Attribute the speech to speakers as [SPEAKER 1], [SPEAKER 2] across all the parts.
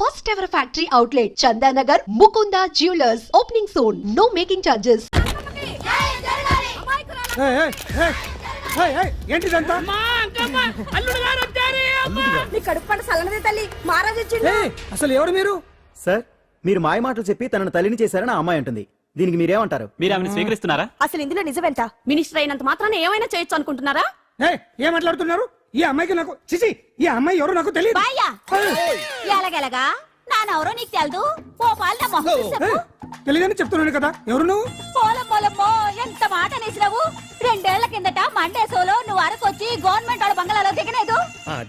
[SPEAKER 1] first ever factory outlet, Chandanagar, Mukunda Jewelers, opening soon. No making charges.
[SPEAKER 2] ఏంటిదంతా? అసలు ఎవరు మీరు?
[SPEAKER 3] సార్, మీరు మాయ మాటలు చెప్పి తనను తల్లిని చేశారని ఆ అమ్మాయి అంటుంది. దీనికి మీరేమంటారు?
[SPEAKER 4] మీరు ఆమెను స్వీకరిస్తున్నారా?
[SPEAKER 5] అసలు ఇందులో నిజమేంట? మినిస్టర్ అయినంత మాత్రాన ఏమైనా చేయొచ్చు అనుకుంటున్నారా?
[SPEAKER 2] ఏం మాట్లాడుతున్నారు? ఈ అమ్మాయికి నాకు చిచి, ఈ అమ్మాయి ఎవరు నాకు తెలియదు.
[SPEAKER 5] ఎలాగెలగా నానెవరో నీకు తెలదు. ఓ పాలన మొహం చెప్పు.
[SPEAKER 2] తెలియదని చెప్తున్నాను కదా. ఎవరు నువ్వు?
[SPEAKER 5] పోలమ్మో ఎంత మాట అనేసినావు. 2 ఏళ్ల కిందట మండేసోలో నువ్వు అరకొచ్చి గవర్నమెంట్ వాళ్ళ బంగాళాలో దిగలేదు.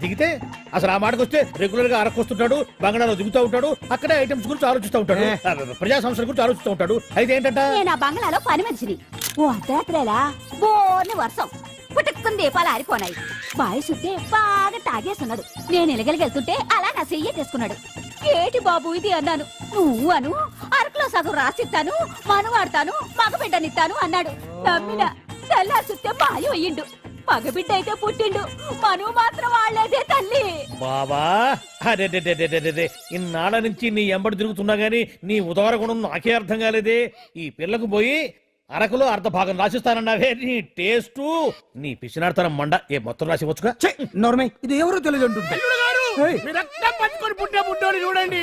[SPEAKER 6] దిగితే అసలు ఆ మాటకు వస్తే రెగ్యులర్ గా అరకొస్తుంటాడు, బంగాళాలో దిగుతూ ఉంటాడు, అక్కడే ఐటమ్స్ గురించి ఆలోచిస్తూ ఉంటాడు, ప్రజా సంస్థల గురించి ఆలోచిస్తూ ఉంటాడు. అయితే ఏంటంట,
[SPEAKER 5] నేను ఆ బంగాళాలో పని మనిషిని. ఓ అర్ధరాత్రేలా బోర్ని వర్షం పుట్టుకుని దీపాలు ఆరిపోనాయి. బాయి చుట్టే బాగా తాగేస్తున్నాడు. నేను ఎలగలిగెళ్తుంటే అలా నా చెయ్యి తీసుకున్నాడు. ఏటి బాబు ఇది అన్నాను. నువ్వు అను అరకులో సగం రాసిస్తాను, మనువాడతాను, మగబిడ్డనిస్తాను అన్నాడు. నమ్మిన తెల్లారి చుట్టే బాయి అయ్యిండు. మగబిడ్డ అయితే పుట్టిండు, మనువు మాత్రం వాళ్ళేదే తల్లి.
[SPEAKER 6] బాబా అరే ఇన్నాళ్ళ నుంచి నీ ఎంబడి తిరుగుతున్నా గానీ నీ ఉదార గుణం నాకే అర్థం కాలేదే. ఈ పిల్లకు పోయి అరకులో అర్ధ భాగం రాసిస్తానన్నావే, నీ టేస్టు నీ పిచ్చినాడతనం మండ. ఏ మొత్తం రాసివచ్చుగా.
[SPEAKER 2] నోర్మై, ఇది ఎవరో తెలియదు అంటుంది.
[SPEAKER 6] పట్టుకొని పుట్టే పుట్టోని చూడండి.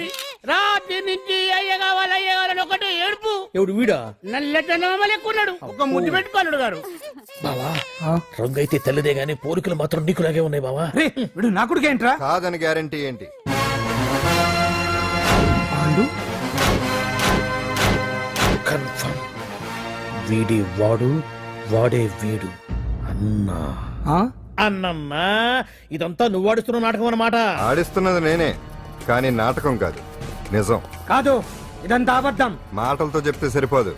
[SPEAKER 6] రాత్రి నుంచి అయ్య కావాలని ఒకటే ఏడుపు. ఎవడు వీడా? నల్లెక్కున్నాడు. ఒక ముద్దు పెట్టుకోలేడు గారు. బావా రంగు అయితే తెల్లదే గానీ పోలికలు మాత్రం నీకులాగే ఉన్నాయి బావా.
[SPEAKER 2] వీడు నా కొడుకు ఏంట్రా?
[SPEAKER 7] కాదని గ్యారంటీ ఏంటి?
[SPEAKER 6] కన్ఫర్మ్ వీడి వాడు, వాడే వీడు. అన్నా అన్నమ్మా, ఇదంతా నువ్వు ఆడిస్తున్న నాటకం అన్నమాట.
[SPEAKER 7] ఆడిస్తున్నది నేనే, కానీ నాటకం కాదు, నిజం
[SPEAKER 2] కాదు. ఇదంతా అబద్ధం.
[SPEAKER 7] మాటలతో చెప్తే సరిపోదు,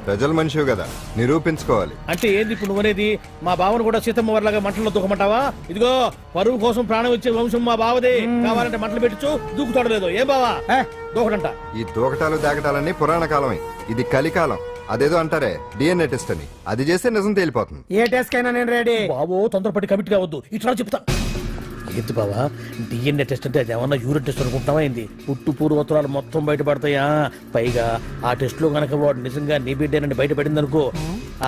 [SPEAKER 7] ప్రజల మనిషివి కదా, నిరూపించుకోవాలి.
[SPEAKER 6] అంటే ఏంది ఇప్పుడు నువ్వనేది? మా బావను కూడా సీతమ్మ వారిలాగా మంటల్లో దూకమంటావా? ఇదిగో పరువు కోసం ప్రాణం ఇచ్చే వంశం మా బావదే. కావాలంటే మంటలు పెట్టచ్చు, దూకుతాడు లేదు. ఏం బావా దూకడంట?
[SPEAKER 7] ఈ దూకటాలు దాకటాలన్నీ పురాణ కాలమే, ఇది కలికాలం. అదేదో అంటారే డిఎన్ఏ టెస్ట్ అని, అది చేస్తే నిజం తేలిపోతుంది.
[SPEAKER 2] ఏ టెస్ట్ కైనా నేను రెడీ.
[SPEAKER 6] బావో తొందరపడి కమిట్ కావద్దు, ఇట్లా చెప్తా. ఏంటి బావా డిఎన్ఏ టెస్ట్ అంటే అది ఏమన్నా యూరిన్ టెస్ట్ అనుకుంటావా? ఏంది పుట్టు పూర్వోత్తరాలు మొత్తం బయటపడతాయా? పైగా ఆ టెస్ట్ లో గనక వాడు నిజంగా నీ బిడ్డేనని బయటపడింది అనుకో,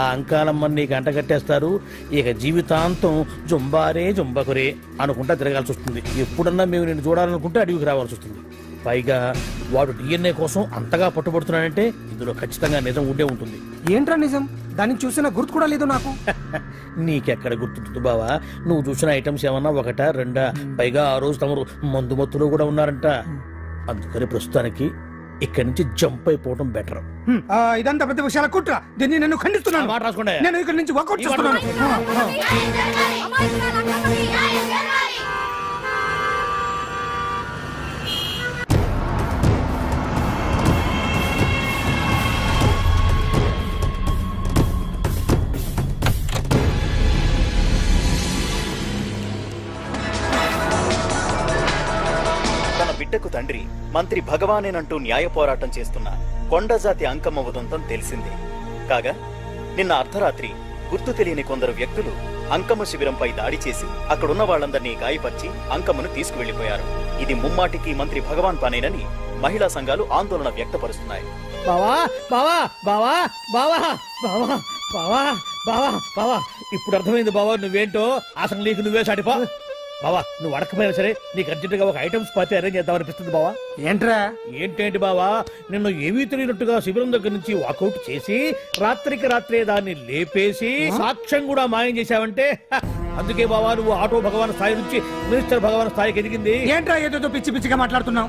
[SPEAKER 6] ఆ అంకాలమ్మని నీకు అంట కట్టేస్తారు. ఇక జీవితాంతం జుంబారే జుంబకురే అనుకుంటా తిరగాల్సి వస్తుంది. ఎప్పుడన్నా మేము నేను చూడాలనుకుంటే అడవికి రావాల్సి వస్తుంది. పైగా వాడు డిఎన్ఏ కోసం అంతగా పట్టుబడుతున్నాడంటే ఇందులో ఖచ్చితంగా నిజం ఉండే ఉంటుంది.
[SPEAKER 2] ఏంట్రా నిజం? దాన్ని చూసిన గుర్తు కూడా లేదు నాకు.
[SPEAKER 6] నీకెక్కడ గుర్తుంటుంది బావా? నువ్వు చూసిన ఐటమ్స్ ఏమన్నా ఒకటా రెండా? పైగా ఆ రోజు తమరు మందు మత్తులో కూడా ఉన్నారంట. అందుకని ప్రస్తుతానికి ఇక్కడి నుంచి జంప్ అయిపోవడం బెటర్.
[SPEAKER 2] ఇదంతా పెద్ద విషయాల కుట్ర. దీన్ని నేను ఖండిస్తున్నాను.
[SPEAKER 6] మాట రాసుకోండి.
[SPEAKER 2] నేను ఇక్కడి నుంచి వాకౌట్ చేస్తున్నాను.
[SPEAKER 3] బిడ్డకు తండ్రి మంత్రి భగవానేనంటూ న్యాయ పోరాటం చేస్తున్న కొండజాతి అంకమ్మ ఉదంతం తెలిసిందే. కాగా నిన్న అర్ధరాత్రి గుర్తు తెలియని కొందరు వ్యక్తులు అంకమ్మ శిబిరంపై దాడి చేసి అక్కడున్న వాళ్లందరినీ గాయపరిచి అంకమ్మను తీసుకువెళ్లిపోయారు. ఇది ముమ్మాటికి మంత్రి భగవాన్ పనేనని మహిళా సంఘాలు ఆందోళన వ్యక్తపరుస్తున్నాయి.
[SPEAKER 6] బావా బావా బావా బావా బావా బావా బావా బావా ఇప్పుడు అర్థమైంది బావా నువ్వేంటో. అసలు నీకు నువ్వే సాటిపా బావా. నువ్వు అడకపోయినా సరే నీకు అర్జెంట్ గా ఒక ఐటమ్స్ పార్టీ అరేంజ్ చేద్దామనిపిస్తుంది బావా.
[SPEAKER 2] ఏంట్రా?
[SPEAKER 6] ఏంటేంటి బావా, నిన్ను ఏమీ తెలియనట్టుగా శిబిరం దగ్గర నుంచి వాకౌట్ చేసి రాత్రికి రాత్రే దాన్ని లేపేసి సాక్ష్యం కూడా మాయం చేశావంటే అందుకే బావా నువ్వు ఆటో భగవాన్ స్థాయి నుంచి మినిస్టర్ భగవాన్ స్థాయికి ఎదిగింది.
[SPEAKER 2] ఏంట్రా ఏదో పిచ్చి పిచ్చిగా మాట్లాడుతున్నావు?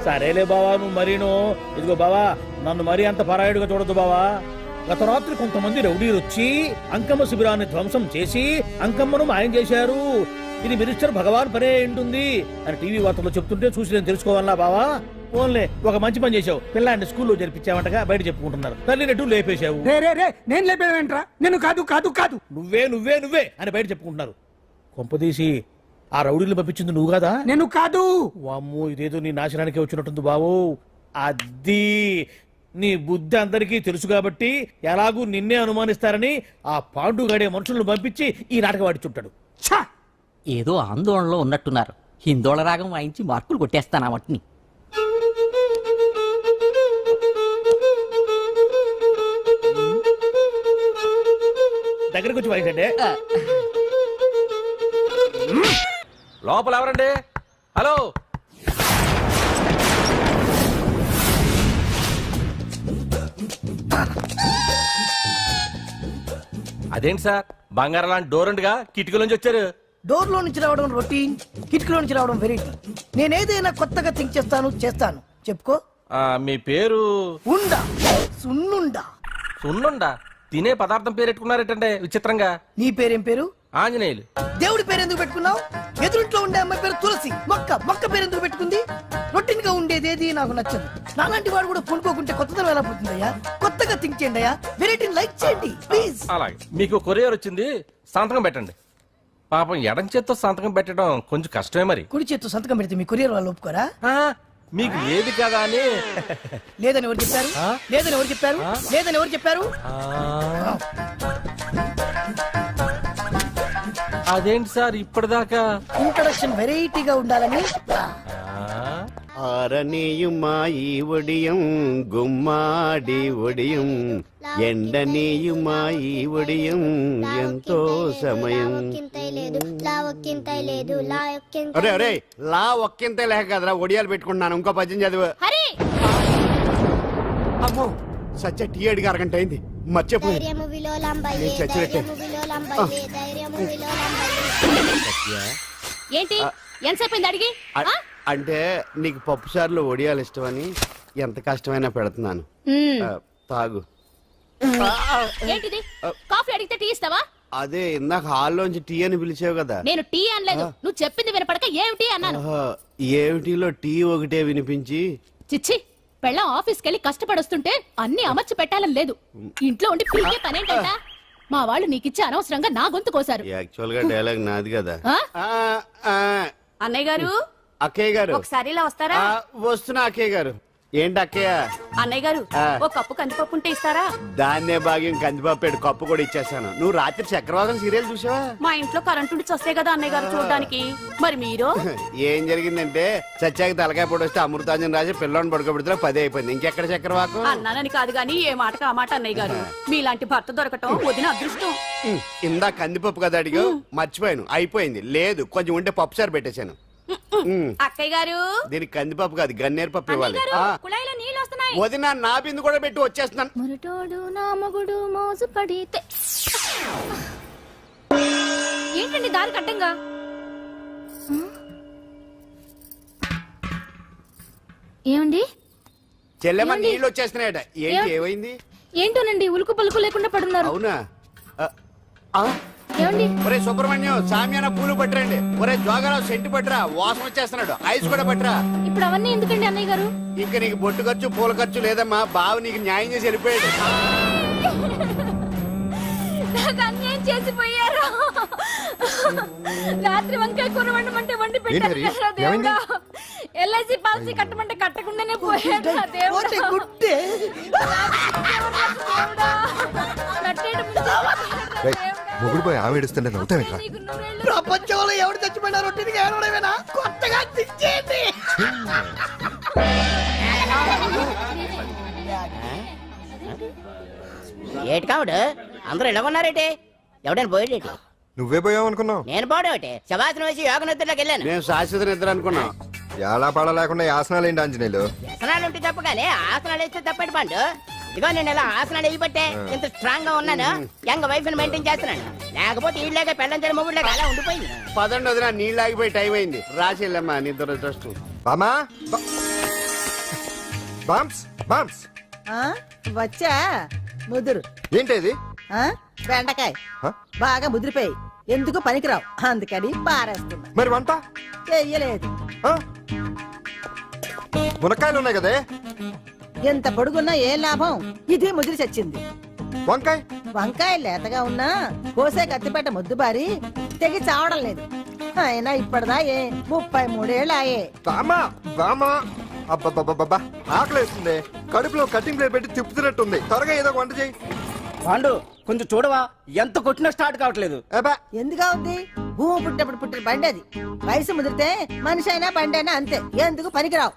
[SPEAKER 6] సరేలే బావా నువ్వు మరీను. ఇదిగో బావా నన్ను మరీ అంత పరాయుడుగా చూడద్దు బావా. గత రాత్రి కొంతమంది రౌడీలు వచ్చి అంకమ్మ శిబిరాన్ని ధ్వంసం చేసి అంకమ్మను మాయం చేశారు. ఇది మినిస్టర్ భగవాన్ పనే ఉంటుంది అని టీవీ వార్తల్లో చెప్తుంటే చూసి నేను తెలుసుకోవాలా బావా. ఓన్లే ఒక మంచి పని చేశావు, పిల్లాన్ని స్కూల్లో జరిపించావంటగా బయట చెప్పుకుంటున్నారు. తల్లి నెట్టు లేపేశావు.
[SPEAKER 2] నేను లేపేవేంట్రా? నేను కాదు కాదు కాదు
[SPEAKER 6] నువ్వే నువ్వే నువ్వే అని బయట చెప్పుకుంటున్నారు. కొంపదీసి ఆ రౌడీలు పంపించింది నువ్వు కాదా?
[SPEAKER 2] నేను కాదు.
[SPEAKER 6] వామ్మో ఇదేదో నీ నాశనానికి వచ్చినట్టుంది బావు. అది నీ బుద్ధి అందరికీ తెలుసు కాబట్టి ఎలాగూ నిన్నే అనుమానిస్తారని ఆ పాండుగాడే మనుషులను పంపించి ఈ నాటకం ఆడిచుంటాడు.
[SPEAKER 8] ఏదో ఆందోళనలో ఉన్నట్టున్నారు. హిందోళ రాగం వాయించి మార్కులు కొట్టేస్తాను వాటిని.
[SPEAKER 6] దగ్గరకు వచ్చి వాయించండి.
[SPEAKER 4] లోపల ఎవరండి? హలో, అదేంటి సార్ బంగారం లాంటి డోర్ ఉండగా కిటికీ నుంచి వచ్చారు?
[SPEAKER 8] డోర్ లో నుంచి రావడం రొటీన్, కిటికీలో నుంచి రావడం వెరైటీ. నేనేదైనా కొత్తగా థింక్ చేస్తాను. చెప్పుకో.
[SPEAKER 4] మీ పేరు?
[SPEAKER 8] ఉండా, సున్నుండా.
[SPEAKER 4] సున్నుండా? తినే పదార్థం పేరు పెట్టుకున్నారేటండి విచిత్రంగా.
[SPEAKER 8] నీ పేరేం పేరు?
[SPEAKER 4] ఆంజనేయులు.
[SPEAKER 8] దేవుడి పేరు ఎందుకు పెట్టుకున్నావు? ఎదురింట్లో ఉండే అమ్మాయి పేరు తులసి. మొక్క పేరు ఎందుకు పెట్టుకుంది? రొటీన్ గా ఉండేదేది నాకు నచ్చదు. నాలాంటి వాడు కూడా పూనుకోకుంటే కొత్తదనం ఎలా పోతుందయ్యా? కొత్తగా థింక్ చేయండి అయ్యా. వెరైటీని లైక్ చేయండి ప్లీజ్.
[SPEAKER 4] అలాగే, మీకు కొరియర్ వచ్చింది, సంతకం పెట్టండి. పాపం ఎడం చేత్తో సంతకం పెట్టడం కొంచెం కష్టమే మరి.
[SPEAKER 8] కుడి చేత్తో సంతకం పెడితే మీ కొరియర్ వాళ్ళు ఒప్పుకోరా?
[SPEAKER 4] మీకు లేదు కదా అని.
[SPEAKER 8] లేదని ఎవరు చెప్పారు? లేదని ఎవరు చెప్పారు? లేదని ఎవరు చెప్పారు?
[SPEAKER 4] అదేంటి సార్ ఇప్పటిదాకా?
[SPEAKER 8] ఇంట్రడక్షన్ వెరైటీగా ఉండాలని.
[SPEAKER 9] ఆరనీయుమాయి ఒడియం గుమ్మాడి ఒడియం ఎండనీయుమాయి ఒడియం ఎంతో సమయం. అరే అరే లా ఒక్కింతే లేక కదరా ఒడియాలు పెట్టుకుంటున్నాను. ఇంకో పద్యం చదివు. అమ్మో సత్య టీ అడిగి అరగంట అయింది, మర్చిపోయింది.
[SPEAKER 5] ఏంటి ఎంతసేపు అడిగి?
[SPEAKER 9] అంటే నీకు పప్పు సార్లు ఒడియాలు ఇష్టమని ఎంత కష్టమైనా పెడుతున్నాను. తాగు.
[SPEAKER 5] ఏంటిది? కాఫీ అడిగితే టీ ఇస్తావా?
[SPEAKER 9] అదే ఇందాక హాల్లోంచి టీ అని పిలిచావు కదా.
[SPEAKER 5] నేను టీ అనలేదు, నువ్వు చెప్పింది వినపడక ఏమిటి అన్నాను.
[SPEAKER 9] ఏమిటిలో టీ ఒకటే వినిపించి.
[SPEAKER 5] చిచ్చి, పెళ్ళం ఆఫీస్కి వెళ్ళి కష్టపడొస్తుంటే అన్ని అమర్చి పెట్టాలని లేదు. ఇంట్లో ఉండి పీకే పనేంటంట? మా వాళ్ళు నీకిచ్చి అనవసరంగా నా గొంతు కోసారు.
[SPEAKER 9] యాక్చువల్ గా డైలాగ్ నాది కదా.
[SPEAKER 5] అన్నయ్య గారు,
[SPEAKER 9] అక్కయ్య గారు
[SPEAKER 5] ఒకసారి ఇలా వస్తారా?
[SPEAKER 9] వస్తున్నా అక్కయ్య గారు. ఏంటి అక్కయ్య?
[SPEAKER 5] అన్నయ్య గారు, ఒక కప్పు కందిపప్పు ఉంటే ఇస్తారా?
[SPEAKER 9] దాన్నే భాగ్యం కందిపాపేడు కప్పు కూడా ఇచ్చేసాను. నువ్వు రాత్రి చక్రవాకం సీరియల్ చూసావా?
[SPEAKER 5] మా ఇంట్లో కరెంటు ఉండి వస్తే కదా అన్నయ్య గారు చూడడానికి. మరి మీరు?
[SPEAKER 9] ఏం జరిగిందంటే సత్యాకి తలకాయ పొడి వస్తే అమృతాంజన్ రాజు పిల్లని పడుకోబెడితే 10 అయిపోయింది. ఇంకెక్కడ చక్రవాకం?
[SPEAKER 5] అన్నానని కాదు గాని ఏ మాటకు ఆ మాట అన్నయ్య గారు. మీలాంటి భర్త దొరకటం వదిన అదృష్టం.
[SPEAKER 9] ఇందా కందిపప్పు కదా అడిగా, మర్చిపోయాను. అయిపోయింది. లేదు కొంచెం ఉంటే పప్పు సార్ పెట్టేశాను.
[SPEAKER 5] అక్కయ్య గారు,
[SPEAKER 9] దీనికి కందిపప్పు కాదు గన్నేరు పప్పు ఇవ్వాలి.
[SPEAKER 5] కుళాయిలో నీళ్ళు వస్తున్నాయి.
[SPEAKER 9] వదిన నా బిందు కూడా పెట్టి వచ్చేస్తున్నాను.
[SPEAKER 5] మురటోడు నా మగుడు మోసు పడితే. ఏంటండి దారి కట్టంగా? ఏమండి?
[SPEAKER 9] చెల్లెమ్మ నీళ్ళు వచ్చేస్తున్నాయట. ఏంటి ఏమైంది?
[SPEAKER 5] ఏంటోనండి ఉలుకు పలుకు లేకుండా పడున్నారు.
[SPEAKER 9] అవునా?
[SPEAKER 5] ఏమండి?
[SPEAKER 9] ఒరే సుబ్రహ్మణ్యం సామ్యాన పూలు పట్టరండి. ఒరే జోగరావు సెంటు పట్టరా, వాసన వచ్చేస్తున్నాడు. ఐస్ కూడా పట్టరా.
[SPEAKER 5] ఇప్పుడు అవన్నీ ఎందుకండి అన్నయ్య గారు?
[SPEAKER 9] ఇంకా నీకు బొట్టు ఖర్చు పూల ఖర్చు లేదమ్మా. బావ నీకు న్యాయం చేసి వెళ్ళిపోయాడు.
[SPEAKER 5] అన్యాయం చేసిపోయారు. రాత్రి వంకాయ కూర వండమంటే వండి పెట్టారు. ఎల్ఐసి పాలసీ కట్టమంటే కట్టకుండానే పోయాడు.
[SPEAKER 7] మొగుడు పోయి ఆమె ఏడుస్తుంటే నవ్వుతావేట్రా?
[SPEAKER 8] ప్రపంచంలో ఎవరు చచ్చిపోయినా రొట్టెని ఏడవడమేనా? కొత్తగా థింక్ చేయండి.
[SPEAKER 10] ఏటి కావుడు అందరూ ఇలా ఉన్నారేటి? ఎవడైనా పోయేటి?
[SPEAKER 7] నువ్వే పోయావు అనుకున్నావు.
[SPEAKER 10] నేను పోవడం శవాసనం వేసి యోగ నిద్రలోకి వెళ్ళాను.
[SPEAKER 9] నేను శాశ్వత నిద్ర అనుకున్నాం.
[SPEAKER 7] ఎలా పడ లేకుండా ఆసనాలు ఏంటి ఆంజనేయులు?
[SPEAKER 10] ఆసనాలు ఉంటే తప్ప కానీ ఆసనాలు వేస్తే తప్పటి పండు. ఇదిగో నేను ఇలా ఆసనాలు వేయబట్టే ఇంత స్ట్రాంగ్ గా ఉన్నాను. యంగ్ వైఫ్ ని మెయింటైన్ చేస్తున్నాను. లేకపోతే ఇళ్ళగా పెళ్ళంచని మొగుళ్ళగా అలా ఉండిపోయింది.
[SPEAKER 9] పదండి వదిన, నీళ్ళు ఆగిపోయి టైం అయింది. రాసి వెళ్ళమ్మా నిద్ర ట్రస్ట్.
[SPEAKER 7] బామా బామ్స్ బామ్స్
[SPEAKER 11] వచ్చా ముదురు.
[SPEAKER 7] ఏంటి
[SPEAKER 11] బెండకాయ బాగా ముదిరిపోయి ఎందుకు పనికిరావు, అందుకని పారేస్తున్నా.
[SPEAKER 7] మరి వంట
[SPEAKER 11] చెయ్యలేదు.
[SPEAKER 7] మునక్కాయలు ఉన్నాయి కదే,
[SPEAKER 11] ఎంత పొడుగున్నా ఏం లాభం? ఇది ముదిరి చచ్చింది.
[SPEAKER 7] వంకాయ
[SPEAKER 11] వంకాయ లేతగా ఉన్నా కోసే కత్తిపేట ముద్దు బారి తెగి చావడం లేదు. అయినా ఇప్పటిదా 33 ఏళ్ళు ఆయే.
[SPEAKER 7] బామా బామా అబ్బబ్బబ్బబ్బా ఆకలేస్తుంది. కడుపులో కటింగ్ ప్లేట్ పెట్టి తిప్పుతున్నట్టుంది. త్వరగా ఏదో వంట చేయి.
[SPEAKER 2] పాండు కొంచెం చూడవా, ఎంత కొట్టినా స్టార్ట్ కావట్లేదు.
[SPEAKER 11] ఎందుగా ఉంది? భూమి పుట్టినప్పుడు పుట్టిన బండి అది. వయసు ముదిరితే మనిషి అయినా బండి అయినా అంతే. ఎందుకు పనికిరావు.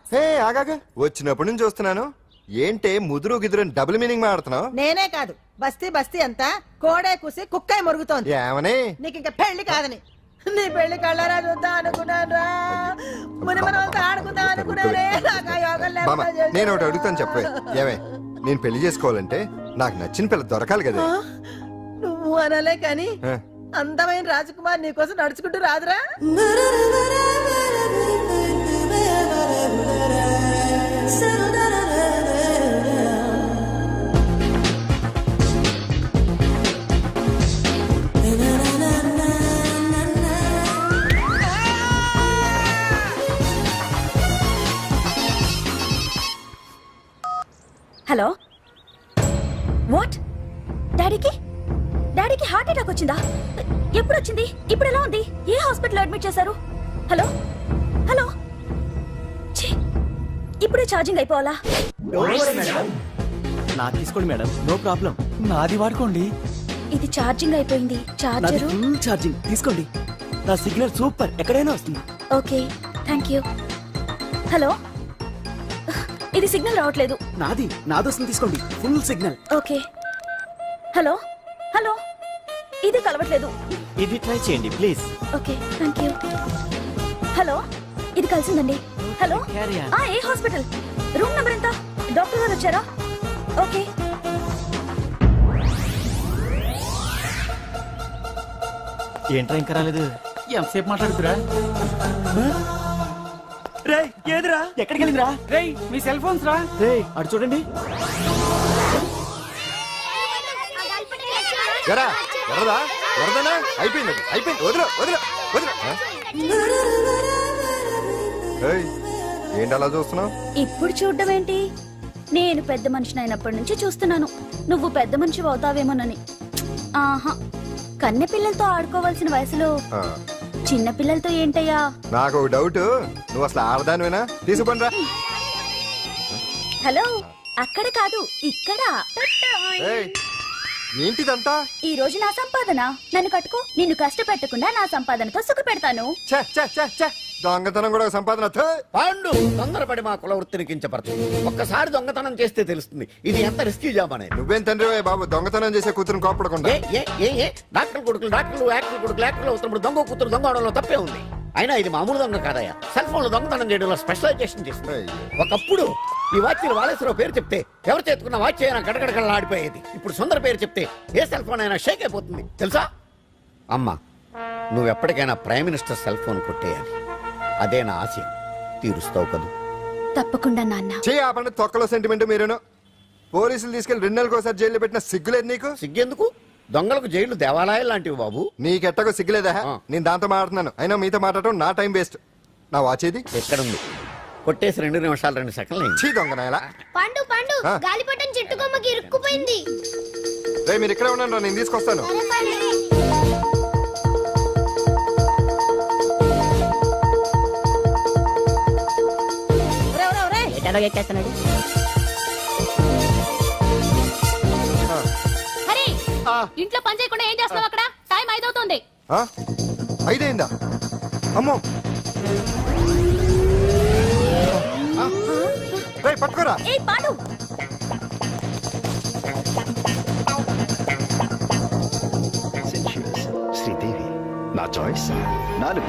[SPEAKER 7] ఆగాగా వచ్చినప్పటి నుంచి చూస్తున్నాను. ఏంటే ముదురు గిదురు డబుల్ మీనింగ్ మాడుతున్నావు?
[SPEAKER 11] నేనే కాదు బస్తీ బస్తీ అంతా కోడే కూసి కుక్కే మురుగుతోంది.
[SPEAKER 7] ఏమని?
[SPEAKER 11] నీకు ఇంకా పెళ్లి కాదని. నీ పెళ్లి కళ్ళరా చూద్దాం అనుకున్నాను రా. ముని మనవలతో ఆడుకుందాం అనుకున్నానే. నాకు ఆ యోగం
[SPEAKER 7] బామ్మ,
[SPEAKER 11] లేకుండా
[SPEAKER 7] నేను ఒకటి అడుగుతాను చెప్పే. ఏమే, నేను పెళ్లి చేసుకోవాలంటే నాకు నచ్చిన పిల్ల దొరకాలి కదా.
[SPEAKER 11] నువ్వు అనలే కానీ
[SPEAKER 7] ఆ,
[SPEAKER 11] అందమైన రాజకుమార్ నీకోసం నడుచుకుంటూ రాదురా.
[SPEAKER 5] Hello what? డాడీకి హార్ట్ అటాక్ వచ్చిందా? ఎప్పుడు వచ్చింది? ఇప్పుడు ఎలా ఉంది? ఏ హాస్పిటల్ అడ్మిట్ చేశారు? హలో హలో ఛీ, ఇప్పుడే ఛార్జింగ్ అయిపోవాలా?
[SPEAKER 12] నాకు తీసుకోండి మేడం, నో ప్రాబ్లం. నాది వాడుకోండి.
[SPEAKER 5] ఇది ఛార్జింగ్ అయిపోయింది. చార్జరు
[SPEAKER 12] ఫుల్ ఛార్జింగ్ తీసుకోండి. నా సిగ్నల్ సూపర్, ఎక్కడైనా వస్తుంది.
[SPEAKER 5] Okay thank you. హలో, ఇది సిగ్నల్ రావట్లేదు.
[SPEAKER 12] నాది వస్తుంది, తీసుకోండి. Full signal.
[SPEAKER 5] Okay. Hello hello, ఇది కలవట్లేదు.
[SPEAKER 12] ఇది ట్రై చేయండి please.
[SPEAKER 5] Okay thank you. Hello, ఇది కలిసిందండి. హలో, ఏ హాస్పిటల్? రూమ్ నెంబర్ ఎంత? డాక్టర్ గారు వచ్చారా? ఓకే.
[SPEAKER 12] ఏంట్రా ఇంకా రాలేదు? ఎంతసేపు మాట్లాడుతురా? రే ఏదిరా, ఎక్కడికి వెళ్ళిందిరా?
[SPEAKER 2] రే మీ సెల్ ఫోన్స్ రా.
[SPEAKER 12] రే అటు చూడండి.
[SPEAKER 7] ఎరా, ఎర్రదా ఎర్రదనా? అయిపోయింది అయిపోయింది, వదిలే వదిలే వదిలే. ఏయ్, ఏంటి అలా చూస్తున్నావు?
[SPEAKER 5] ఇప్పుడు చూడ్డం ఏంటి? నేను పెద్ద మనిషిని అయినప్పటి నుంచి చూస్తున్నాను నువ్వు పెద్ద మనిషి అవుతావేమోనని. ఆహా, కన్నె పిల్లలతో ఆడుకోవాల్సిన వయసులో చిన్న పిల్లలతో ఏంటయ్యా?
[SPEAKER 7] నాకు ఒక డౌట్, నువ్వు అసలు ఆడదానివేనా? తీసుకుపోండిరా.
[SPEAKER 5] హలో, అక్కడ కాదు ఇక్కడ.
[SPEAKER 7] ఏయ్, ఏంటిదంతా?
[SPEAKER 5] ఈ రోజు నా సంపాదన. నన్ను కట్టుకో. నిన్ను కష్టపెట్టకుండా నా సంపాదనతో సుఖ పెడతాను.
[SPEAKER 7] ఛే, ఛే, ఛే, ఛే. దొంగతనం కూడా ఒక సంపాదన. థూ.
[SPEAKER 9] పాండు, తొందరపడి మా కుల వృత్తిని కించపరచు. ఒక్కసారి దొంగతనం చేస్తే తెలుస్తుంది ఇది ఎంత రిస్కీ జాబ్ అనేది.
[SPEAKER 7] నువ్వేం తండ్రి బాబు, దొంగతనం చేసే కూతురుని కోపడకుండా.
[SPEAKER 9] డాక్టర్ కొడుకులు డాక్టర్లు, యాక్టర్ కొడుకులు యాక్టర్లు అవుతున్నప్పుడు దొంగ కూతురు దొంగ అవడంలో తప్పే ఉంది. అయినా ఇది మామూలు దొంగ కాదయ్యా. సెల్ ఫోన్ లో దొంగతనం చేయడంలో స్పెషలైజేషన్ చేస్తుంది. ఒకప్పుడు ఈ వాచ్లు వాలేశ్వరరావు పేరు చెప్తే ఎవరు చేతుకున్న వాచ్ అయినా గడగడగడలా ఆడిపోయేది. ఇప్పుడు సుందర పేరు చెప్తే ఏ సెల్ ఫోన్ అయినా షేక్ అయిపోతుంది తెలుసా? అమ్మా, నువ్వు ఎప్పటికైనా ప్రైమ్ మినిస్టర్ సెల్ ఫోన్ కొట్టేయాలి. అదే నా ఆశయం. తీరుస్తావు కదూ?
[SPEAKER 5] తప్పకుండా నాన్న.
[SPEAKER 7] ఆపండి తొక్కలో సెంటిమెంట్. మీరేను పోలీసులు తీసుకెళ్లి 2 నెలలకోసారి జైల్లో పెట్టిన సిగ్గులేదు నీకు?
[SPEAKER 9] సిగ్గెందుకు? దొంగలకు జైలు దేవాలయాలు లాంటివి బాబు.
[SPEAKER 7] నీకెట్టకు సిగ్గులేదా? నేను దాంతో మాట్లాడుతున్నాను. అయినా మీతో మాట్లాడటం నా టైం వేస్ట్. నా వాచేది
[SPEAKER 9] ఎక్కడుంది? కొట్టేసి 2 నిమిషాలు 2 సెకండ్లు.
[SPEAKER 7] చీ దొంగనాయలా.
[SPEAKER 13] పండు పండు, గాలిపటం చెట్టు కొమ్మకి ఇరుక్కుపోయింది.
[SPEAKER 7] రే మీరు ఇక్కడే ఉన్నాను, నేను తీసుకొస్తాను.
[SPEAKER 10] ఎక్కేస్తున్నాడు.
[SPEAKER 5] హరి, ఇంట్లో పని చేయకుండా ఏం చేస్తున్నావు అక్కడ? టైం 5 అవుతుంది.
[SPEAKER 7] 5 అయిందా? అమ్మో, పట్టుకోరా.
[SPEAKER 5] ఏ పాడు,
[SPEAKER 14] శ్రీదేవి నా చాయిస్ 4.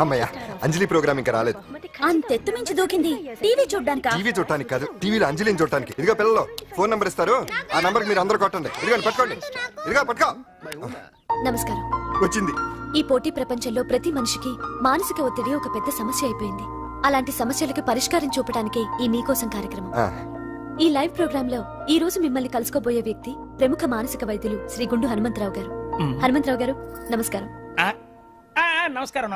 [SPEAKER 7] అమ్మయ్య, అంజలి ప్రోగ్రామ్ ఇంకా రాలేదు.
[SPEAKER 5] అంతెత్తు మించి దూకింది. టీవీ చూడ్డానికా?
[SPEAKER 7] టీవీ చూడటానికి కాదు, టీవీలో అంజలిని చూడటానికి. ఇదిగో పిల్లలు, ఫోన్ నంబర్ ఇస్తారు, ఆ నంబర్ మీరు అందరూ కొట్టండి. ఇదిగోండి పట్టుకోండి. ఇదిగో పట్టుకో.
[SPEAKER 5] నమస్కారం.
[SPEAKER 7] వచ్చింది.
[SPEAKER 5] ఈ పోటీ ప్రపంచంలో ప్రతి మనిషికి మానసిక ఒత్తిడి ఒక పెద్ద సమస్య అయిపోయింది. అలాంటి సమస్యలకు పరిష్కారం చూపడానికే ఈ మీకోసం కార్యక్రమం. ఈ లైవ్ ప్రోగ్రామ్ లో ఈ రోజు మిమ్మల్ని కలుసుకోబోయే వ్యక్తి ప్రముఖ మానసిక వైద్యులు శ్రీ గుండు హనుమంతరావు గారు. హనుమంతరావు గారు, నమస్కారం.
[SPEAKER 2] నమస్కారం.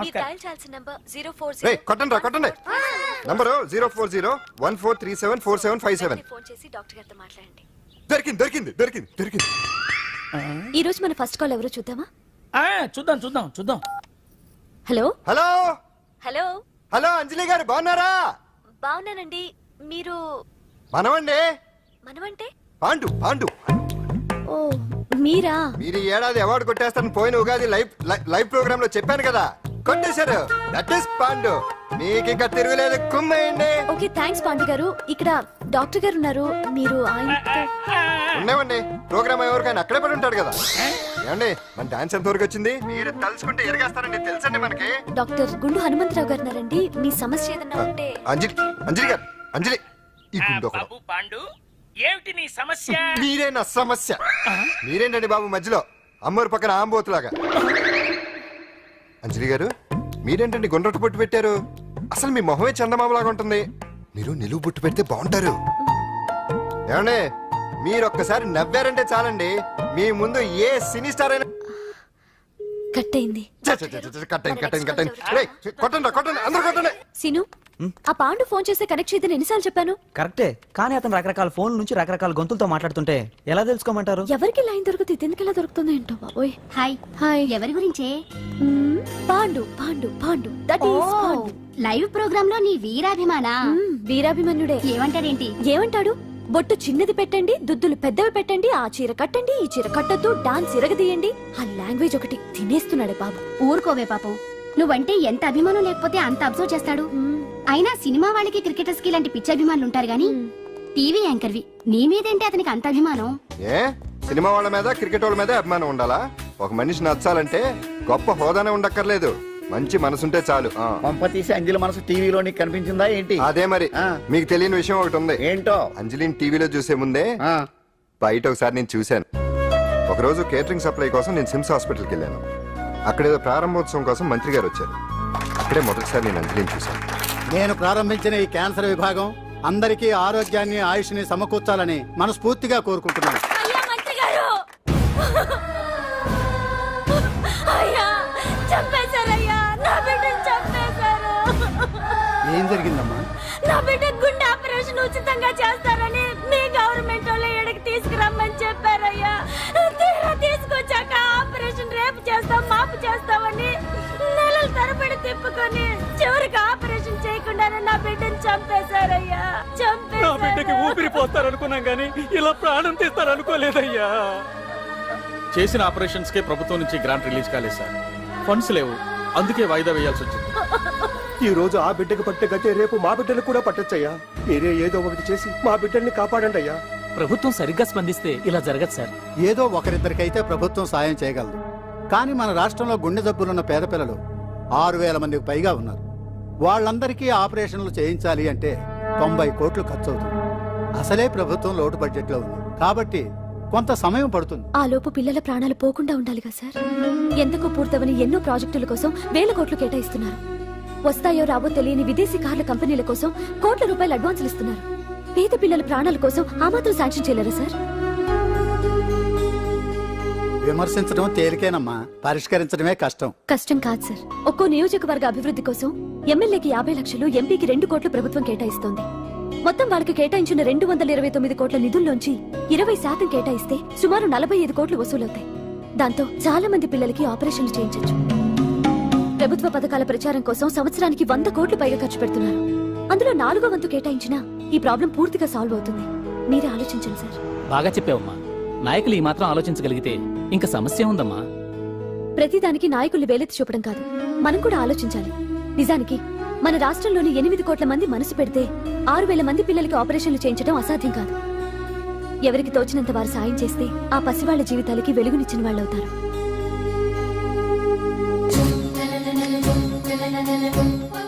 [SPEAKER 7] కొట్టండి కొట్టండి. నంబరు 04014374757.
[SPEAKER 5] ఫోన్ చేసి డాక్టర్ గారితో మాట్లాడండి.
[SPEAKER 7] దొరికింది దొరికింది దొరికింది దొరికింది.
[SPEAKER 5] ఈ రోజు మన ఫస్ట్ కాల్ ఎవరో చూద్దామా?
[SPEAKER 6] చూద్దాం చూద్దాం చూద్దాం.
[SPEAKER 5] హలో
[SPEAKER 7] హలో
[SPEAKER 5] హలో
[SPEAKER 7] హలో, అంజలి గారు బాగున్నారా?
[SPEAKER 5] బాగున్నానండి. మీరు?
[SPEAKER 7] మనమండి.
[SPEAKER 5] మనమంటే?
[SPEAKER 7] పాండు పాండు.
[SPEAKER 5] ఓ మీరా?
[SPEAKER 7] మీరు ఈ ఏడాది అవార్డు కొట్టేస్తారని పోయిన ఉగాది లైవ్ ప్రోగ్రామ్ లో చెప్పాను కదా, కొట్టేశారు. That is Pandu. మీకు ఇంకా తిరుగులేదు, కుమ్మేయండి.
[SPEAKER 15] ఓకే థ్యాంక్స్ పాండు గారు. ఇక్కడ డాక్టర్ గారు ఉన్నారు, మీరు ఆయనతో
[SPEAKER 7] ఉండేవండి. ప్రోగ్రామ్ ఎవరికైనా అక్కడే పడి ఉంటాడు కదా. ఏమండి మన డాన్స్ ఎంత వరకు వచ్చింది? మీరు తలుచుకుంటే ఎరగేస్తారండి, తెలుసండి మనకి.
[SPEAKER 15] డాక్టర్ గుండు హనుమంతరావు గారు ఉన్నారండి. మీ సమస్య ఏదన్నా ఉంటే.
[SPEAKER 7] అంజలి అంజలి గారు, అంజలి ఈ గుండు ఒకడు.
[SPEAKER 2] పాండు ఏమిటి నీ సమస్య?
[SPEAKER 7] మీరే నా సమస్య. మీరేంటండి బాబు మధ్యలో అమ్మోరు పక్కన ఆంబోతులాగా? అంజలి గారు మీరేంటండి గుండ్రటి బొట్టు పెట్టారు? అసలు మీ మొహమే చందమామలాగా ఉంటుంది. మీరు నిలువు బొట్టు పెడితే బాగుంటారు. ఏమండి మీరు ఒక్కసారి నవ్వారంటే చాలండి, మీ ముందు ఏ సినీ స్టార్ అయినా
[SPEAKER 15] కట్ అయింది.
[SPEAKER 7] కొట్టండి అందరూ కొట్టండి.
[SPEAKER 15] సీను ఆ పాండు ఫోన్ చేస్తే కనెక్ట్ చేయదని ఎన్నిసార్లు చెప్పాను?
[SPEAKER 12] కరెక్టే, కానీ అతను రకరకాల ఫోన్ల నుంచి రకరకాల గొంతులతో మాట్లాడుతుంటే ఎలా తెలుసుకోమంటారు?
[SPEAKER 15] ఎవరికి లైన్ దొరుకుతుంది, దీనికి ఎలా దొరుకుతుందో ఏంటో బాబోయ్.
[SPEAKER 5] Hi
[SPEAKER 15] hi.
[SPEAKER 5] ఎవరి గురించే?
[SPEAKER 15] Pandu Pandu Pandu that is Pandu.
[SPEAKER 5] Live programme లో నీ వీరాభిమానా?
[SPEAKER 15] వీరాభిమన్యుడే.
[SPEAKER 5] ఏమంటాడేంటి?
[SPEAKER 15] ఏమంటాడు? బొట్టు చిన్నది పెట్టండి, దుద్దులు పెద్దవి పెట్టండి, ఆ చీర కట్టండి, ఈ చీర కట్టద్దు, డాన్స్ ఇరగదీయండి. ఆ లాంగ్వేజ్ ఒకటి తినేస్తున్నాడే బాబు.
[SPEAKER 5] ఊరుకోవే పాపం, నువ్వంటే ఎంత అభిమానం లేకపోతే అంత అబ్జర్వ్ చేస్తాడు. అయినా సినిమా వాళ్ళకి క్రికెటర్స్ కి ఇలాంటి పిచ్చి అభిమానులు ఉంటారు గానీ టీవీ యాంకర్వి నీ మీదేంటి అతనికి అంత అభిమానం?
[SPEAKER 7] ఏ సినిమా వాళ్ళ మీద క్రికెట్ వాళ్ళ మీద అభిమానం ఉండాలా? ఒక మనిషి నచ్చాలంటే గొప్ప హోదానే ఉండక్కర్లేదు, మంచి మనసుంటే చాలు.
[SPEAKER 9] పంప తీసి అంజలి మనసు టీవీలో నీకు కనిపించిందా ఏంటి?
[SPEAKER 7] అదే మరి. మీకు తెలియని విషయం ఒకటి ఉంది.
[SPEAKER 9] ఏంటో?
[SPEAKER 7] అంజలిని టీవీలో చూసే ముందే బయట ఒకసారి నేను చూశాను. ఒకరోజు కేటరింగ్ సప్లై కోసం నేను సిమ్స్ హాస్పిటల్కి వెళ్ళాను. అక్కడేదో ప్రారంభోత్సవం కోసం మంత్రి గారు వచ్చారు. అక్కడే మొదటిసారి నేను అంజలిని చూశాను.
[SPEAKER 16] నేను ప్రారంభించిన ఈ క్యాన్సర్ విభాగం అందరికీ ఆరోగ్యాన్ని ఆయుష్ని సమకూర్చాలని మనస్ఫూర్తిగా కోరుకుంటున్నాను. ఏం జరిగిందమ్మా?
[SPEAKER 17] నా బిడ్డ గుండె ఆపరేషన్ ఉచితంగా చేస్తారని మీ గవర్నమెంట్ వాళ్ళు ఎడకి తీసుకురమ్మని చెప్పారయ్యా. తీరా తీసుకొచ్చాక ఆపరేషన్ రేపు చేస్తాం మాపు చేస్తామని నెలల తరబడి తిప్పుకొని చివరికి ఆపరేషన్ చేయకుండానే నా బిడ్డను చంపేశారయ్యా.
[SPEAKER 2] నా బిడ్డకి ఊపిరి పోస్తారనుకున్నాం గానీ ఇలా ప్రాణం తీస్తారనుకోలేదయ్యా.
[SPEAKER 18] చేసిన ఆపరేషన్స్ కే ప్రభుత్వం నుంచి గ్రాంట్ రిలీజ్ కాలేదు సార్. ఫండ్స్ లేవు, అందుకే వాయిదా వేయాల్సి వచ్చింది.
[SPEAKER 19] ఈ రోజు ఆ బిడ్డకు పట్టే గట్టే రేపు మా బిడ్డలు కూడా పట్టొచ్చయ్యా. మీరే ఏదో ఒకటి చేసి మా బిడ్డల్ని కాపాడండి అయ్యా.
[SPEAKER 20] ప్రభుత్వం సరిగ్గా స్పందిస్తే ఇలా జరగదు సార్.
[SPEAKER 16] ఏదో ఒకరిద్దరికైతే ప్రభుత్వం సాయం చేయగలదు, కానీ మన రాష్ట్రంలో గుండె జబ్బులున్న పేద పిల్లలు 6,000 మందికి పైగా ఉన్నారు. వాళ్ళందరికీ ఆపరేషన్లు చేయించాలి అంటే 90 కోట్లు ఖర్చు అవుతుంది. అసలే ప్రభుత్వం లోటు బడ్జెట్ లో ఉంది కాబట్టి కొంత సమయం పడుతుంది.
[SPEAKER 15] ఆ లోపు పిల్లల ప్రాణాలు పోకుండా ఉండాలిగా సార్. ఎంతకు పూర్తవని ఎన్నో ప్రాజెక్టుల కోసం వేల కోట్లు కేటాయిస్తున్నారు. వస్తాయో రావో తెలియని విదేశీ కార్ల కంపెనీల కోసం కోట్ల రూపాయలు అడ్వాన్సులు ఇస్తున్నారు. పేద పిల్లల ప్రాణాల కోసం ఆ మాత్రం శాంక్షన్ చేయలేరా సార్?
[SPEAKER 16] విమర్శించడం తేలికేనమ్మా, పరిష్కరించడమే కష్టం.
[SPEAKER 15] కష్టం కాదు సార్. ఒక్కో నియోజకవర్గ అభివృద్ధి కోసం ఎమ్మెల్యేకి 50 లక్షలు, ఎంపీకి 2 కోట్లు ప్రభుత్వం కేటాయిస్తోంది. మొత్తం వాళ్ళకి కేటాయించిన 229 కోట్ల నిధుల్లోంచి 20% కేటాయిస్తే సుమారు 45 కోట్లు వసూలవుతాయి. దాంతో చాలా మంది పిల్లలకి ఆపరేషన్లు చేయించొచ్చు. ప్రభుత్వ పథకాల ప్రచారం కోసం సంవత్సరానికి 100 కోట్లు పైగా ఖర్చు పెడుతున్నారు. అందులో 4వ వంతు కేటాయించినా ఈ ప్రాబ్లం పూర్తిగా సాల్వ్ అవుతుంది. మీరే ఆలోచించండి సార్.
[SPEAKER 20] బాగా చెప్పావమ్మా. నాయకులు ఈ మాత్రం ఆలోచించగలిగితే ఇంకా సమస్య ఉందమ్మా.
[SPEAKER 15] ప్రతిదానికి నాయకుల్ని వేలెత్తి చూపడం కాదు, మనం కూడా ఆలోచించాలి. నిజానికి మన రాష్ట్రంలోని 8 కోట్ల మంది మనసు పెడితే 6,000 మంది పిల్లలకి ఆపరేషన్లు చేయించడం అసాధ్యం కాదు. ఎవరికి తోచినంత వారు సాయం చేస్తే ఆ పసివాళ్ల జీవితాలకి వెలుగునిచ్చిన వాళ్ళవుతారు.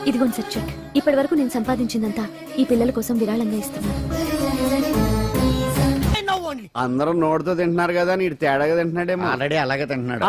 [SPEAKER 15] ఇదిగోండి సార్ చెక్. ఇప్పటి వరకు నేను సంపాదించిందంతా ఈ పిల్లల కోసం విరాళంగా ఇస్తున్నాను.
[SPEAKER 9] అందరూ నోటితో తింటున్నారు కదా, నీడు తేడాగా తింటున్నాడేమో. ఆల్రెడీ అలాగే తింటున్నాడు.